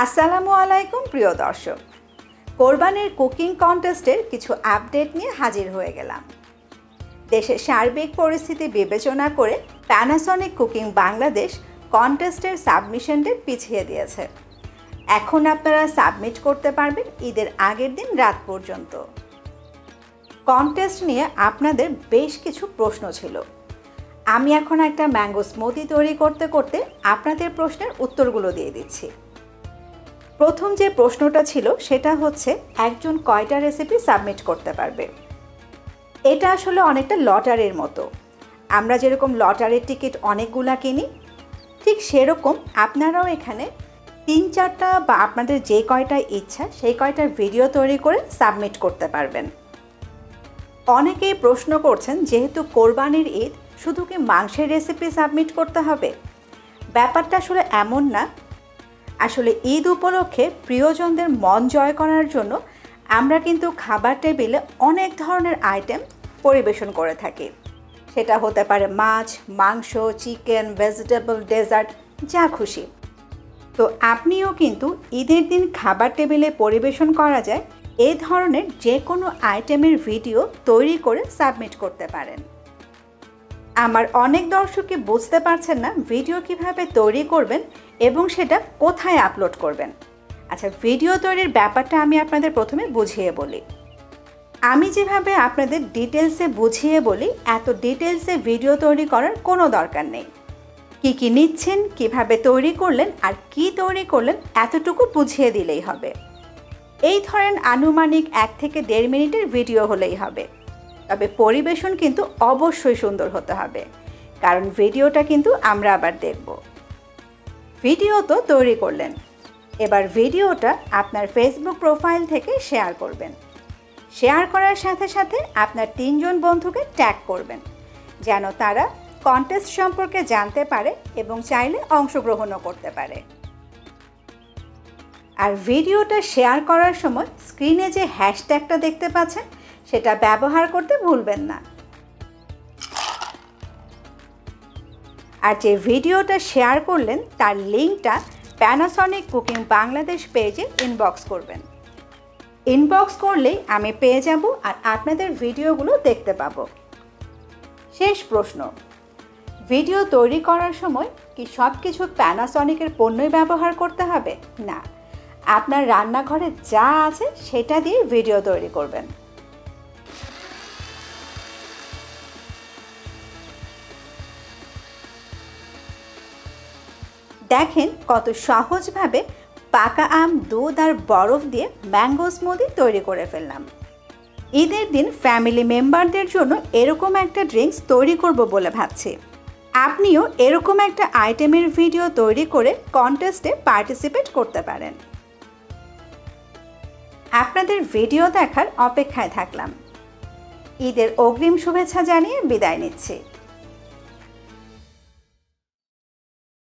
আসসালামু আলাইকুম প্রিয় দর্শক, কোরবানির কুকিং কন্টেস্টের কিছু আপডেট নিয়ে হাজির হয়ে গেলাম। দেশের সার্বিক পরিস্থিতি বিবেচনা করে প্যানাসনিক কুকিং বাংলাদেশ কন্টেস্টের সাবমিশন ডেট পিছিয়ে দিয়েছে। এখন আপনারা সাবমিট করতে পারবেন ঈদের আগের দিন রাত পর্যন্ত। কন্টেস্ট নিয়ে আপনাদের বেশ কিছু প্রশ্ন ছিল। আমি এখন একটা ম্যাঙ্গো স্মুদি তৈরি করতে করতে আপনাদের প্রশ্নের উত্তরগুলো দিয়ে দিচ্ছি। প্রথম যে প্রশ্নটা ছিল সেটা হচ্ছে, একজন কয়টা রেসিপি সাবমিট করতে পারবে? এটা আসলে অনেকটা লটারির মতো। আমরা যেরকম লটারির টিকিট অনেকগুলা কিনি, ঠিক সেরকম আপনারাও এখানে 3-4টা বা আপনাদের যে কয়টা ইচ্ছা সেই কয়টার ভিডিও তৈরি করে সাবমিট করতে পারবেন। অনেকেই প্রশ্ন করছেন, যেহেতু কোরবানির ঈদ, শুধু কি মাংসের রেসিপি সাবমিট করতে হবে? ব্যাপারটা আসলে এমন না। আসলে ঈদ উপলক্ষে প্রিয়জনদের মন জয় করার জন্য আমরা কিন্তু খাবার টেবিলে অনেক ধরনের আইটেম পরিবেশন করে থাকি। সেটা হতে পারে মাছ, মাংস, চিকেন, ভেজিটেবল, ডেজার্ট, যা খুশি। তো আপনিও কিন্তু ঈদের দিন খাবার টেবিলে পরিবেশন করা যায় এই ধরনের যে কোনো আইটেমের ভিডিও তৈরি করে সাবমিট করতে পারেন। আমার অনেক দর্শকই বুঝতে পারছেন না ভিডিও কিভাবে তৈরি করবেন এবং সেটা কোথায় আপলোড করবেন। আচ্ছা, ভিডিও তৈরির ব্যাপারটা আমি আপনাদের প্রথমে বুঝিয়ে বলি। আমি যেভাবে আপনাদের ডিটেলসে বুঝিয়ে বলি, এত ডিটেলসে ভিডিও তৈরি করার কোনো দরকার নেই। কি নিচ্ছেন, কিভাবে তৈরি করলেন আর কি তৈরি করলেন, এতটুকু বুঝিয়ে দিলেই হবে। এই ধরেন আনুমানিক 1 থেকে 1.5 মিনিটের ভিডিও হলেই হবে। তবে পরিবেশন কিন্তু অবশ্যই সুন্দর হতে হবে, কারণ ভিডিওটা কিন্তু আমরা আবার দেখব। ভিডিও তো তৈরি করলেন, এবার ভিডিওটা আপনার ফেসবুক প্রোফাইল থেকে শেয়ার করবেন। শেয়ার করার সাথে সাথে আপনার 3 জন বন্ধুকে ট্যাগ করবেন, যেন তারা কন্টেস্ট সম্পর্কে জানতে পারে এবং চাইলে অংশগ্রহণও করতে পারে। আর ভিডিওটা শেয়ার করার সময় স্ক্রিনে যে হ্যাশট্যাগটা দেখতে পাচ্ছেন সেটা ব্যবহার করতে ভুলবেন না। আর যে ভিডিওটা শেয়ার করলেন তার লিঙ্কটা প্যানাসনিক কুকিং বাংলাদেশ পেজে ইনবক্স করবেন। ইনবক্স করলেই আমি পেয়ে যাব আর আপনাদের ভিডিওগুলো দেখতে পাবো। শেষ প্রশ্ন, ভিডিও তৈরি করার সময় কি সব কিছু প্যানাসনিকের পণ্যই ব্যবহার করতে হবে? না, আপনার রান্নাঘরে যা আছে সেটা দিয়ে ভিডিও তৈরি করবেন। দেখেন কত সহজভাবে পাকা আম, দুধ আর বরফ দিয়ে ম্যাঙ্গো স্মুদি তৈরি করে ফেললাম। ঈদের দিন ফ্যামিলি মেম্বারদের জন্য এরকম একটা ড্রিঙ্কস তৈরি করব বলে ভাবছি। আপনিও এরকম একটা আইটেমের ভিডিও তৈরি করে কন্টেস্টে পার্টিসিপেট করতে পারেন। আপনাদের ভিডিও দেখার অপেক্ষায় থাকলাম। ঈদের অগ্রিম শুভেচ্ছা জানিয়ে বিদায় নিচ্ছি।